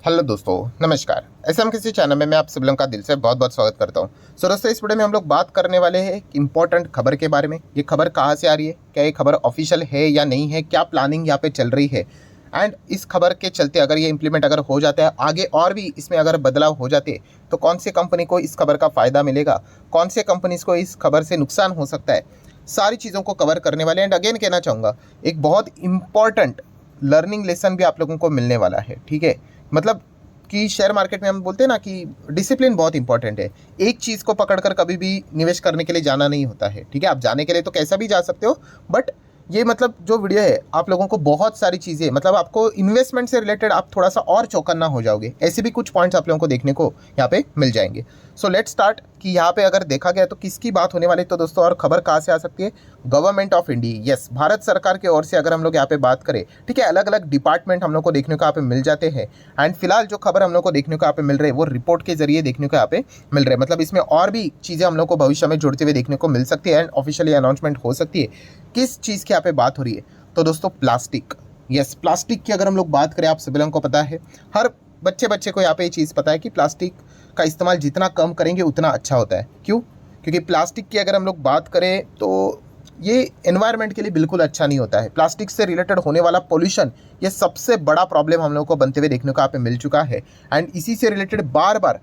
Hello दोस्तों, नमस्कार। SM किसी चैनल में मैं आप सब लोगों का दिल से बहुत बहुत स्वागत करता हूं। सो दोस्तों, इस वीडियो में हम लोग बात करने वाले हैं एक इंपॉर्टेंट खबर के बारे में। ये खबर कहां से आ रही है, क्या ये खबर ऑफिशियल है या नहीं है, क्या प्लानिंग यहाँ पे चल रही है, एंड इस खबर के चलते अगर ये इंप्लीमेंट अगर हो जाता है आगे और भी इसमें अगर बदलाव हो जाते तो कौन सी कंपनी को इस खबर का फ़ायदा मिलेगा, कौन से कंपनीज को इस खबर से नुकसान हो सकता है, सारी चीज़ों को कवर करने वाले। एंड अगेन कहना चाहूँगा, एक बहुत इंपॉर्टेंट लर्निंग लेसन भी आप लोगों को मिलने वाला है। ठीक है, मतलब कि शेयर मार्केट में हम बोलते हैं ना कि डिसिप्लिन बहुत इंपॉर्टेंट है। एक चीज़ को पकड़कर कभी भी निवेश करने के लिए जाना नहीं होता है। ठीक है, आप जाने के लिए तो कैसा भी जा सकते हो, बट ये मतलब जो वीडियो है आप लोगों को बहुत सारी चीज़ें, मतलब आपको इन्वेस्टमेंट से रिलेटेड आप थोड़ा सा और चौकन्ना हो जाओगे। ऐसे भी कुछ पॉइंट्स आप लोगों को देखने को यहाँ पे मिल जाएंगे। सो लेट्स स्टार्ट कि यहाँ पे अगर देखा गया तो किसकी बात होने वाली है। तो दोस्तों, और खबर कहाँ से आ सकती है? Government of India, yes, Bharat सरकार की ओर से अगर हम लोग यहाँ पे बात करें, ठीक है, अलग अलग डिपार्टमेंट हम लोग को देखने को यहाँ पे मिल जाते हैं। एंड फिलहाल जो खबर हम लोग को देखने को यहाँ पे मिल रही है वो रिपोर्ट के जरिए देखने को यहाँ पे मिल रहे हैं। मतलब इसमें और भी चीज़ें हम लोग को भविष्य में जुड़ते हुए देखने को मिल सकती है एंड ऑफिशियली अनाउंसमेंट हो सकती है। किस चीज़ की यहाँ पे बात हो रही है? तो दोस्तों, प्लास्टिक। यस, प्लास्टिक की अगर हम लोग बात करें, आप सभी लोगों को पता है, हर बच्चे को यहाँ पे ये चीज़ पता है कि प्लास्टिक का इस्तेमाल जितना कम करेंगे उतना अच्छा होता है। क्यों? क्योंकि प्लास्टिक की अगर हम लोग बात करें तो ये एनवायरनमेंट के लिए बिल्कुल अच्छा नहीं होता है। प्लास्टिक से रिलेटेड होने वाला पोल्यूशन, ये सबसे बड़ा प्रॉब्लम हम लोग को बनते हुए देखने को यहाँ पे मिल चुका है। एंड इसी से रिलेटेड बार बार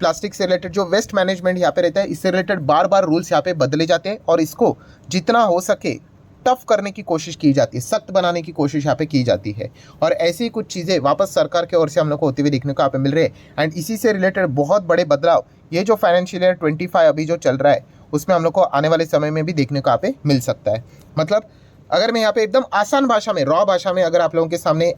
प्लास्टिक से रिलेटेड जो वेस्ट मैनेजमेंट यहाँ पे रहता है, इससे रिलेटेड बार बार रूल्स यहाँ पे बदले जाते हैं और इसको जितना हो सके टफ करने की कोशिश की जाती है, सख्त बनाने की कोशिश यहाँ पे की जाती है। और ऐसी ही कुछ चीज़ें वापस सरकार की ओर से हम लोग को होते हुए देखने को यहाँ पे मिल रहे हैं। एंड इसी से रिलेटेड बहुत बड़े बदलाव ये जो फाइनेंशियल ईयर 25 अभी जो चल रहा है उसमें हम लोग को आने वाले समय में भी देखने को यहाँ पे मिल सकता है। मतलब अगर मैं यहाँ पे एकदम आसान भाषा में, रॉ भाषा में अगर आप लोगों के सामने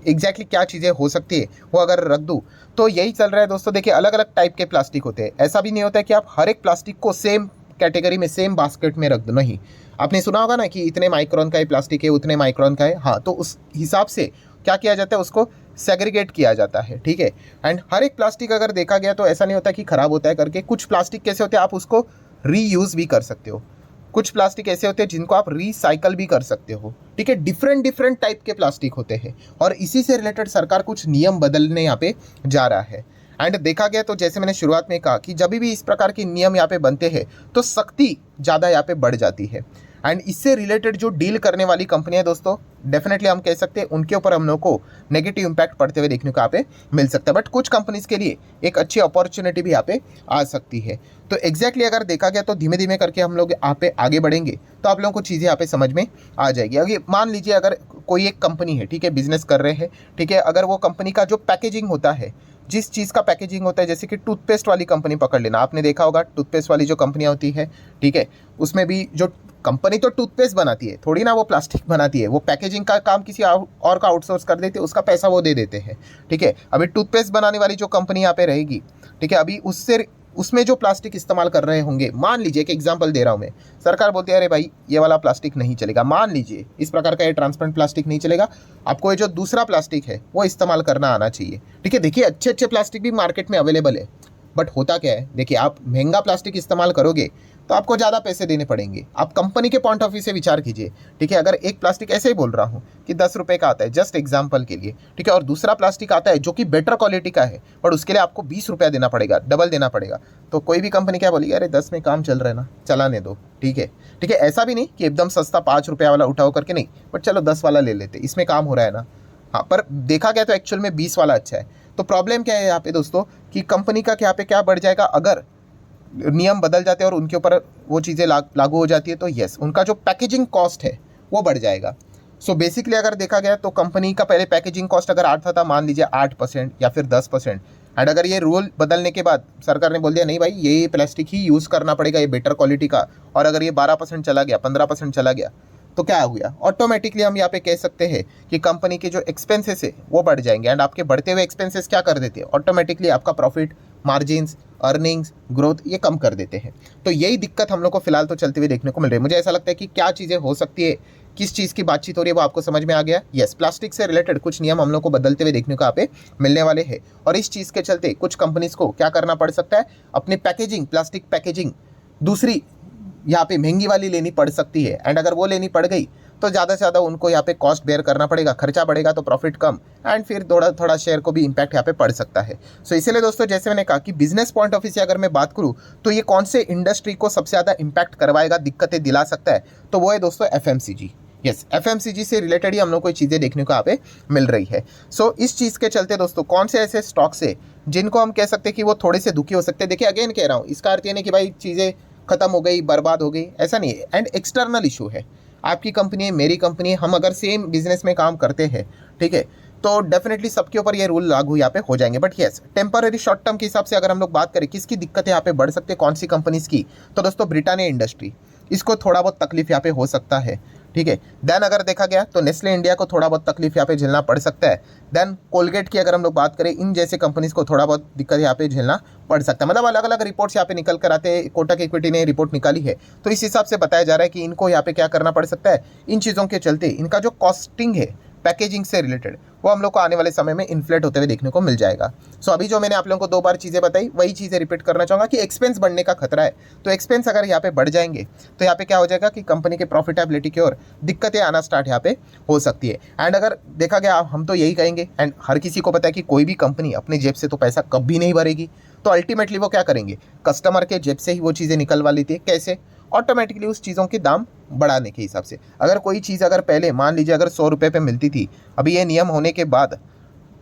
एग्जैक्टली क्या चीज़ें हो सकती है वो अगर रख दूँ तो यही चल रहा है दोस्तों। देखिए, अलग अलग टाइप के प्लास्टिक होते हैं। ऐसा भी नहीं होता है कि आप हर एक प्लास्टिक को सेम कैटेगरी में, सेम बास्केट में रख दो। नहीं, आपने सुना होगा ना कि इतने माइक्रोन का ये प्लास्टिक है, उतने माइक्रोन का है। हाँ, तो उस हिसाब से क्या किया जाता है, उसको सेग्रीगेट किया जाता है। ठीक है, एंड हर एक प्लास्टिक अगर देखा गया तो ऐसा नहीं होता कि ख़राब होता है करके। कुछ प्लास्टिक कैसे होते हैं, आप उसको रीयूज़ भी कर सकते हो। कुछ प्लास्टिक ऐसे होते हैं जिनको आप रिसाइकल भी कर सकते हो। ठीक है, डिफरेंट डिफरेंट टाइप के प्लास्टिक होते हैं और इसी से रिलेटेड सरकार कुछ नियम बदलने यहाँ पे जा रहा है। एंड देखा गया तो जैसे मैंने शुरुआत में कहा कि जब भी इस प्रकार के नियम यहाँ पे बनते हैं तो सख्ती ज़्यादा यहाँ पे बढ़ जाती है। एंड इससे रिलेटेड जो डील करने वाली कंपनियां दोस्तों, डेफिनेटली हम कह सकते हैं उनके ऊपर हम लोग को नेगेटिव इम्पैक्ट पड़ते हुए देखने को यहाँ पे मिल सकता है। बट कुछ कंपनीज के लिए एक अच्छी अपॉर्चुनिटी भी यहाँ पे आ सकती है। तो एग्जैक्टली अगर देखा गया तो धीमे धीमे करके हम लोग यहाँ पे आगे बढ़ेंगे तो आप लोगों को चीज़ें यहाँ पे समझ में आ जाएगी। अगर मान लीजिए अगर कोई एक कंपनी है, ठीक है, बिजनेस कर रहे हैं, ठीक है, अगर वो कंपनी का जो पैकेजिंग होता है, जिस चीज़ का पैकेजिंग होता है, जैसे कि टूथपेस्ट वाली कंपनी पकड़ लेना, आपने देखा होगा टूथपेस्ट वाली जो कंपनियां होती है, ठीक है, उसमें भी जो कंपनी तो टूथपेस्ट बनाती है, थोड़ी ना वो प्लास्टिक बनाती है। वो पैकेजिंग का काम किसी और का आउटसोर्स कर देते हैं, उसका पैसा वो दे देते हैं। ठीक है, अभी टूथपेस्ट बनाने वाली जो कंपनी यहाँ पे रहेगी, ठीक है, अभी उसमें जो प्लास्टिक इस्तेमाल कर रहे होंगे, मान लीजिए, एक एग्जांपल दे रहा हूँ मैं, सरकार बोलती है अरे भाई ये वाला प्लास्टिक नहीं चलेगा, मान लीजिए इस प्रकार का ये ट्रांसपेरेंट प्लास्टिक नहीं चलेगा, आपको ये जो दूसरा प्लास्टिक है वो इस्तेमाल करना आना चाहिए। ठीक है, देखिए अच्छे अच्छे प्लास्टिक भी मार्केट में अवेलेबल है, बट होता क्या है, देखिए आप महंगा प्लास्टिक इस्तेमाल करोगे तो आपको ज़्यादा पैसे देने पड़ेंगे। आप कंपनी के पॉइंट ऑफ व्यू से विचार कीजिए। ठीक है, अगर एक प्लास्टिक ऐसे ही बोल रहा हूँ कि 10 रुपये का आता है, जस्ट एग्जाम्पल के लिए, ठीक है, और दूसरा प्लास्टिक आता है जो कि बेटर क्वालिटी का है, पर उसके लिए आपको 20 रुपया देना पड़ेगा, डबल देना पड़ेगा, तो कोई भी कंपनी क्या बोलेगी, अरे 10 में काम चल रहा है ना, चलाने दो। ठीक है, ठीक है, ऐसा भी नहीं कि एकदम सस्ता 5 रुपया वाला उठाओ करके, नहीं, बट चलो 10 वाला ले लेते, इसमें काम हो रहा है ना। हाँ, पर देखा गया तो एक्चुअल में 20 वाला अच्छा है। तो प्रॉब्लम क्या है यहाँ पे दोस्तों कि कंपनी का यहाँ पे क्या बढ़ जाएगा, अगर नियम बदल जाते हैं और उनके ऊपर वो चीज़ें लागू हो जाती है तो यस, उनका जो पैकेजिंग कॉस्ट है वो बढ़ जाएगा। सो बेसिकली अगर देखा गया तो कंपनी का पहले पैकेजिंग कॉस्ट अगर 8 था, मान लीजिए 8% या फिर 10%, एंड अगर ये रूल बदलने के बाद सरकार ने बोल दिया नहीं भाई ये प्लास्टिक ही यूज़ करना पड़ेगा, ये बेटर क्वालिटी का, और अगर ये 12% चला गया, 15% चला गया, तो क्या हो गया, ऑटोमेटिकली हम यहाँ पे कह सकते हैं कि कंपनी के जो एक्सपेंसेस है वो बढ़ जाएंगे। एंड आपके बढ़ते हुए एक्सपेंसेस क्या कर देते हैं, ऑटोमेटिकली आपका प्रॉफिट, मार्जिन्स, अर्निंग्स, ग्रोथ ये कम कर देते हैं। तो यही दिक्कत हम लोग को फिलहाल तो चलते हुए देखने को मिल रही है। मुझे ऐसा लगता है कि क्या चीज़ें हो सकती है, किस चीज़ की बातचीत हो रही है वो आपको समझ में आ गया। यस, प्लास्टिक से रिलेटेड कुछ नियम हम लोग को बदलते हुए देखने को यहाँ पे मिलने वाले हैं और इस चीज़ के चलते कुछ कंपनीज को क्या करना पड़ सकता है, अपनी पैकेजिंग, प्लास्टिक पैकेजिंग दूसरी यहाँ पे महंगी वाली लेनी पड़ सकती है। एंड अगर वो लेनी पड़ गई तो ज़्यादा से ज़्यादा उनको यहाँ पे कॉस्ट बेयर करना पड़ेगा, खर्चा बढ़ेगा तो प्रॉफिट कम, एंड फिर थोड़ा थोड़ा शेयर को भी इम्पैक्ट यहाँ पे पड़ सकता है। सो इसीलिए दोस्तों जैसे मैंने कहा कि बिजनेस पॉइंट ऑफ व्यू से अगर मैं बात करूँ तो ये कौन से इंडस्ट्री को सबसे ज़्यादा इम्पैक्ट करवाएगा, दिक्कतें दिला सकता है, तो वो है दोस्तों एफएमसीजी। यस, एफएमसीजी से रिलेटेड ही हम लोग को चीज़ें देखने को यहाँ पे मिल रही है। सो इस चीज़ के चलते दोस्तों कौन से ऐसे स्टॉक्स है जिनको हम कह सकते हैं कि वो थोड़े से दुखी हो सकते हैं। देखिए अगेन कह रहा हूँ, इसका अर्थ ये नहीं कि भाई चीज़ें खत्म हो गई, बर्बाद हो गई, ऐसा नहीं है। एंड एक्सटर्नल इशू है, आपकी कंपनी है, मेरी कंपनी है, हम अगर सेम बिजनेस में काम करते हैं, ठीक है, तो डेफिनेटली सबके ऊपर ये रूल लागू यहाँ पे हो जाएंगे। But yes, temporary short term के हिसाब से अगर हम लोग बात करें किसकी दिक्कत यहाँ पे बढ़ सकती है, कौन सी कंपनीज की, तो दोस्तों ब्रिटानिया इंडस्ट्री, इसको थोड़ा बहुत तकलीफ यहाँ पे हो सकता है, ठीक है। देन अगर देखा गया तो नेस्ले इंडिया को थोड़ा बहुत तकलीफ यहाँ पे झेलना पड़ सकता है। देन कोलगेट की अगर हम लोग बात करें, इन जैसे कंपनीज को थोड़ा बहुत दिक्कत यहाँ पे झेलना पड़ सकता है। मतलब अलग अलग रिपोर्ट्स यहाँ पे निकल कर आते हैं, कोटक इक्विटी ने रिपोर्ट निकाली है, तो इस हिसाब से बताया जा रहा है कि इनको यहाँ पे क्या करना पड़ सकता है, इन चीज़ों के चलते इनका जो कॉस्टिंग है पैकेजिंग से रिलेटेड, वो हम लोग को आने वाले समय में इन्फ्लेट होते हुए देखने को मिल जाएगा। सो अभी जो मैंने आप लोगों को 2 बार चीज़ें बताई, वही चीज़ें रिपीट करना चाहूँगा कि एक्सपेंस बढ़ने का खतरा है। तो एक्सपेंस अगर यहाँ पे बढ़ जाएंगे तो यहाँ पे क्या हो जाएगा कि कंपनी के प्रॉफिटेबिलिटी की ओर दिक्कतें आना स्टार्ट यहाँ पे हो सकती है। एंड अगर देखा गया, हम तो यही कहेंगे, एंड हर किसी को पता है कि कोई भी कंपनी अपने जेब से तो पैसा कभी नहीं भरेगी, तो अल्टीमेटली वो क्या करेंगे, कस्टमर के जेब से ही वो चीज़ें निकलवा लेती है। कैसे? ऑटोमेटिकली उस चीज़ों के दाम बढ़ाने के हिसाब से। अगर कोई चीज़ अगर पहले मान लीजिए अगर 100 रुपये पे मिलती थी, अभी ये नियम होने के बाद,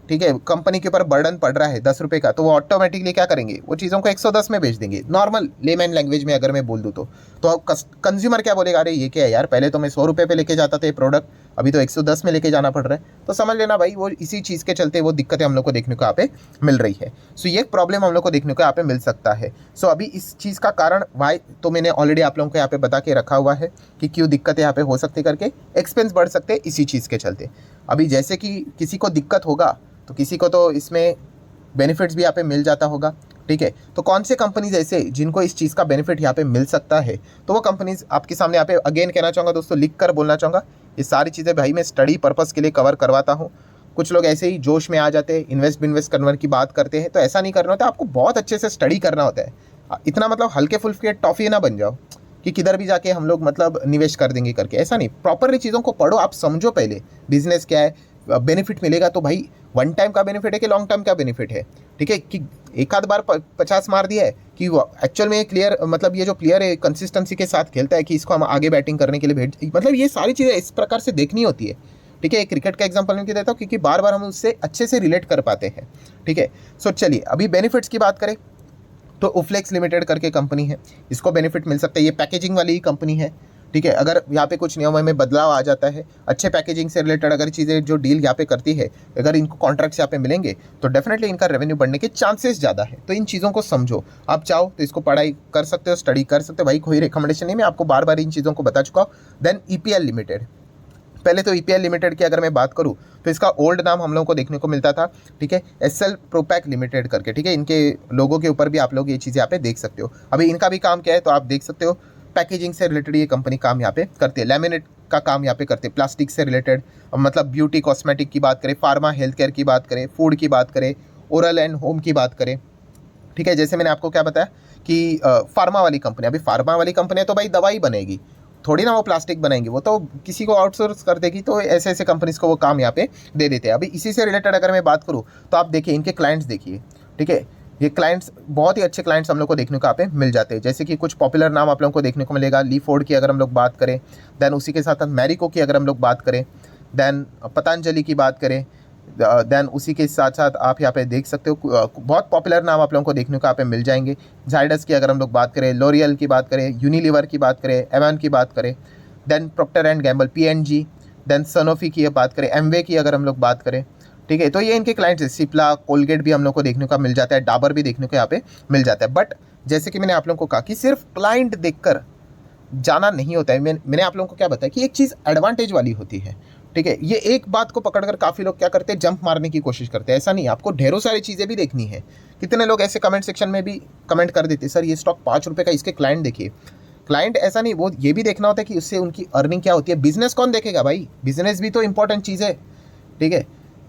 ठीक है, कंपनी के ऊपर बर्डन पड़ रहा है 10 रुपये का, तो वो ऑटोमेटिकली क्या करेंगे, वो चीज़ों को 110 में बेच देंगे। नॉर्मल लेमैन लैंग्वेज में अगर मैं बोल दूँ तो कंज्यूमर क्या बोलेगा, अरे ये क्या है यार, पहले तो मैं 100 रुपये पे लेके जाता था ये प्रोडक्ट, अभी तो 110 में लेके जाना पड़ रहा है। तो समझ लेना भाई, वो इसी चीज़ के चलते वो दिक्कतें हम लोग को देखने को यहाँ पे मिल रही है। सो ये प्रॉब्लम हम लोग को देखने को यहाँ पे मिल सकता है। सो अभी इस चीज़ का कारण वाई तो मैंने ऑलरेडी आप लोगों को यहाँ पे बता के रखा हुआ है कि क्यों दिक्कतें यहाँ पे हो सकती करके, एक्सपेंस बढ़ सकते हैं इसी चीज़ के चलते। अभी जैसे कि किसी को दिक्कत होगा तो किसी को तो इसमें बेनिफिट्स भी यहाँ पे मिल जाता होगा, ठीक है। तो कौन से कंपनीज ऐसे जिनको इस चीज़ का बेनिफिट यहाँ पे मिल सकता है, तो वो कंपनीज आपके सामने यहाँ पे अगेन कहना चाहूँगा दोस्तों, लिख कर बोलना चाहूँगा, ये सारी चीज़ें भाई मैं स्टडी पर्पज़ के लिए कवर करवाता हूँ। कुछ लोग ऐसे ही जोश में आ जाते हैं, इन्वेस्ट कन्वर की बात करते हैं, तो ऐसा नहीं करना होता, आपको बहुत अच्छे से स्टडी करना होता है। इतना मतलब हल्के फुल्के टॉफ़ी ना बन जाओ कि किधर भी जाके हम लोग मतलब निवेश कर देंगे करके, ऐसा नहीं। प्रॉपरली चीज़ों को पढ़ो, आप समझो पहले बिजनेस क्या है, बेनिफिट मिलेगा तो भाई वन टाइम का बेनिफिट है कि लॉन्ग टर्म का बेनिफिट है, ठीक है। कि एक आध बार 50 मार दिया है कि एक्चुअल में क्लियर, मतलब ये जो प्लेयर है कंसिस्टेंसी के साथ खेलता है कि इसको हम आगे बैटिंग करने के लिए भेज, मतलब ये सारी चीज़ें इस प्रकार से देखनी होती है, ठीक है। एक क्रिकेट का एग्जांपल मैं देता हूँ क्योंकि बार बार हम उससे अच्छे से रिलेट कर पाते हैं, ठीक है। सो चलिए अभी बेनिफिट्स की बात करें तो उफ्लेक्स लिमिटेड करके कंपनी है, इसको बेनिफिट मिल सकता है। ये पैकेजिंग वाली ही कंपनी है, ठीक है। अगर यहाँ पे कुछ नियमों में बदलाव आ जाता है, अच्छे पैकेजिंग से रिलेटेड अगर चीज़ें जो डील यहाँ पे करती है, अगर इनको कॉन्ट्रैक्ट्स यहाँ पे मिलेंगे तो डेफिनेटली इनका रेवेन्यू बढ़ने के चांसेस ज़्यादा है। तो इन चीज़ों को समझो, आप चाहो तो इसको पढ़ाई कर सकते हो, स्टडी कर सकते हो भाई, कोई रिकमेंडेशन नहीं, मैं आपको बार बार इन चीज़ों को बता चुका हूँ। देन ईपीएल लिमिटेड, पहले तो ईपीएल लिमिटेड की अगर मैं बात करूँ तो इसका ओल्ड नाम हम लोगों को देखने को मिलता था, ठीक है, एसएल प्रोपैक लिमिटेड करके, ठीक है। इनके लोगों के ऊपर भी आप लोग ये चीज़ें यहाँ पे देख सकते हो। अभी इनका भी काम क्या है तो आप देख सकते हो, पैकेजिंग से रिलेटेड ये कंपनी काम यहाँ पे करती है, लैमिनेट का काम यहाँ पे करते हैं, प्लास्टिक से रिलेटेड, मतलब ब्यूटी कॉस्मेटिक की बात करें, फार्मा हेल्थ केयर की बात करें, फूड की बात करें, ओरल एंड होम की बात करें, ठीक है। जैसे मैंने आपको क्या बताया कि फार्मा वाली कंपनी, अभी फार्मा वाली कंपनी तो भाई दवाई बनेगी, थोड़ी ना वो प्लास्टिक बनाएंगी, वो तो किसी को आउटसोर्स कर देगी, तो ऐसे ऐसे कंपनीज को वो काम यहाँ पे दे देते हैं। अभी इसी से रिलेटेड अगर मैं बात करूँ तो आप देखिए इनके क्लाइंट्स देखिए, ठीक है, ये क्लाइंट्स बहुत ही अच्छे क्लाइंट्स हम लोग को देखने को यहाँ पे मिल जाते हैं। जैसे कि कुछ पॉपुलर नाम आप लोगों को देखने को मिलेगा, ली फोर्ड की अगर हम लोग बात करें, देन उसी के साथ मैरिको की अगर हम लोग बात करें, देन पतंजलि की बात करें, देन उसी के साथ साथ आप यहाँ पे देख सकते हो बहुत पॉपुलर नाम आप लोगों को देखने को यहाँ पे मिल जाएंगे। जाइडस की अगर हम लोग बात करें, लॉरियल की बात करें, यूनिलीवर की बात करें, एवन की बात करें, then Procter and Gamble PNG, then Sanofi की बात करें, एमवे की अगर हम लोग बात करें, ठीक है। तो ये इनके क्लाइंट्स है। सिप्ला, कोलगेट भी हम लोग को देखने को मिल जाता है, डाबर भी देखने को यहाँ पे मिल जाता है। बट जैसे कि मैंने आप लोगों को कहा कि सिर्फ क्लाइंट देखकर जाना नहीं होता है। मैंने आप लोगों को क्या बताया कि एक चीज़ एडवांटेज वाली होती है, ठीक है। ये एक बात को पकड़कर काफ़ी लोग क्या करते हैं, जंप मारने की कोशिश करते हैं, ऐसा नहीं, आपको ढेरों सारी चीज़ें भी देखनी है। कितने लोग ऐसे कमेंट सेक्शन में भी कमेंट कर देते, सर ये स्टॉक 5 रुपये का, इसके क्लाइंट देखिए। क्लाइंट ऐसा नहीं, वो ये भी देखना होता है कि उससे उनकी अर्निंग क्या होती है। बिजनेस कौन देखेगा भाई, बिजनेस भी तो इंपॉर्टेंट चीज़ है, ठीक है।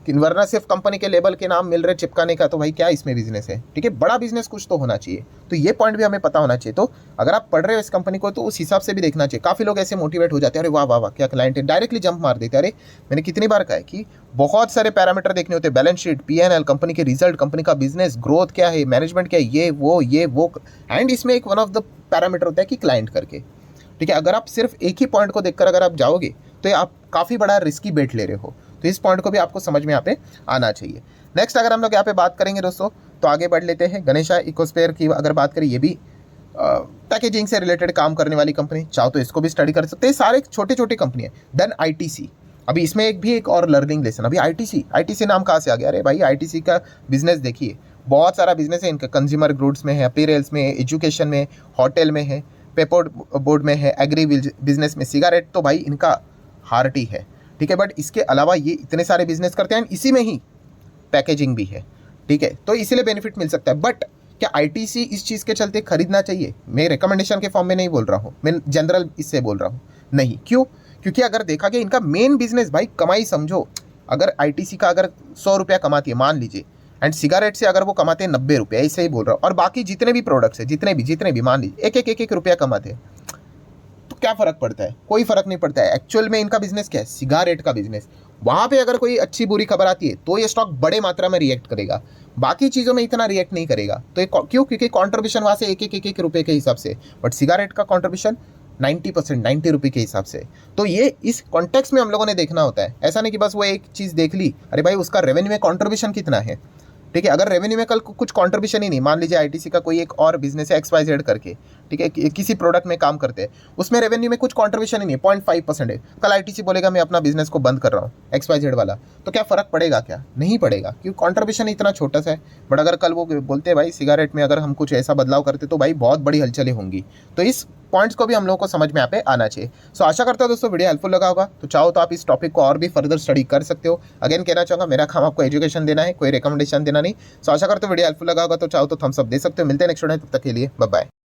कि वरना सिर्फ कंपनी के लेबल के नाम मिल रहे चिपकाने का, तो भाई क्या इसमें बिजनेस है? ठीक है, बड़ा बिजनेस कुछ तो होना चाहिए। तो ये पॉइंट भी हमें पता होना चाहिए। तो अगर आप पढ़ रहे हो इस कंपनी को तो उस हिसाब से भी देखना चाहिए। काफ़ी लोग ऐसे मोटिवेट हो जाते हैं, अरे वाह वाह वाह क्या क्लाइंट है, डायरेक्टली जंप मार देते हैं। अरे मैंने कितनी बार कहा है कि बहुत सारे पैरामीटर देखने होते हैं, बैलेंस शीट, P&L, कंपनी के रिजल्ट, कंपनी का बिजनेस ग्रोथ क्या है, मैनेजमेंट क्या है, ये वो एंड इसमें एक वन ऑफ द पैरामीटर होता है कि क्लाइंट करके। ठीक है, अगर आप सिर्फ एक ही पॉइंट को देखकर अगर आप जाओगे तो ये आप काफ़ी बड़ा रिस्की बेट ले रहे हो। तो इस पॉइंट को भी आपको समझ में यहाँ पे आना चाहिए। नेक्स्ट अगर हम लोग यहाँ पे बात करेंगे दोस्तों, तो आगे बढ़ लेते हैं। गणेशा इकोस्फेयर की अगर बात करें, ये भी पैकेजिंग से रिलेटेड काम करने वाली कंपनी, चाहो तो इसको भी स्टडी कर सकते हैं। सारे छोटे छोटे कंपनी है। देन ITC, अभी इसमें एक और लर्निंग लेसन। अभी ITC नाम कहाँ से आ गया? अरे भाई ITC का बिजनेस देखिए, बहुत सारा बिजनेस है इनका। कंज्यूमर गुड्स में है, अपीयरेंस में है, एजुकेशन में, होटल में है, पेपर बोर्ड में है, एग्री बिजनेस में, सिगारेट तो भाई इनका हार्टी है। ठीक है, बट इसके अलावा ये इतने सारे बिजनेस करते हैं, इसी में ही पैकेजिंग भी है। ठीक है, तो इसीलिए बेनिफिट मिल सकता है। बट क्या ITC इस चीज़ के चलते खरीदना चाहिए? मैं रिकमेंडेशन के फॉर्म में नहीं बोल रहा हूँ, मैं जनरल इससे बोल रहा हूँ। नहीं, क्यों? क्योंकि अगर देखा गया इनका मेन बिजनेस भाई कमाई समझो। अगर ITC का अगर 100 रुपया कमाती है मान लीजिए, एंड सिगारेट से अगर वो कमाते हैं 90 रुपये, ऐसे ही बोल रहा हूँ, और बाकी जितने भी प्रोडक्ट्स है, जितने भी मान लीजिए एक रुपया कमाते हैं, तो क्या फ़र्क पड़ता है? कोई फ़र्क नहीं पड़ता है। एक्चुअल में इनका बिजनेस क्या है? सिगारेट का बिजनेस। वहाँ पे अगर कोई अच्छी बुरी खबर आती है तो ये स्टॉक बड़े मात्रा में रिएक्ट करेगा, बाकी चीज़ों में इतना रिएक्ट नहीं करेगा। तो ये क्यों? क्योंकि कॉन्ट्रीब्यूशन वहाँ से एक रुपये के हिसाब से, बट सिगारेट का कॉन्ट्रीब्यूशन 90%, 90 रुपये के हिसाब से। तो ये इस कॉन्टेक्स्ट में हम लोगों ने देखना होता है। ऐसा नहीं कि बस वो एक चीज़ देख ली, अरे भाई उसका रेवेन्यू में कॉन्ट्रीब्यूशन कितना है। ठीक है, अगर रेवेन्यू में कल कुछ कंट्रीब्यूशन ही नहीं, मान लीजिए ITC का कोई एक और बिजनेस है XYZ करके, ठीक है, किसी प्रोडक्ट में काम करते हैं, उसमें रेवेन्यू में कुछ कंट्रीब्यूशन ही नहीं, 0.5% है, कल ITC बोलेगा मैं अपना बिजनेस को बंद कर रहा हूँ XYZ वाला, तो क्या फ़र्क पड़ेगा? क्या नहीं पड़ेगा, क्योंकि कंट्रीब्यूशन इतना छोटा सा है। बट अगर कल वो बोलते हैं भाई सिगारेट में अगर हम कुछ ऐसा बदलाव करते तो भाई बहुत बड़ी हलचलें होंगी। तो इस पॉइंट्स को भी हम लोगों को समझ में यहाँ पे आना चाहिए। सो आशा करता हूँ दोस्तों वीडियो हेल्पफुल लगा होगा। तो चाहो तो आप इस टॉपिक को और भी फर्दर स्टडी कर सकते हो। अगेन कहना चाहूँगा, मेरा काम आपको एजुकेशन देना है, कोई रिकमेंडेशन देना नहीं। सो आशा करता हूँ वीडियो हेल्पफुल लगा होगा। तो चाहो तो थम्स अप दे सकते हो। मिलते हैं नेक्स्ट वीडियो में, तब तक के लिए बाय बाय।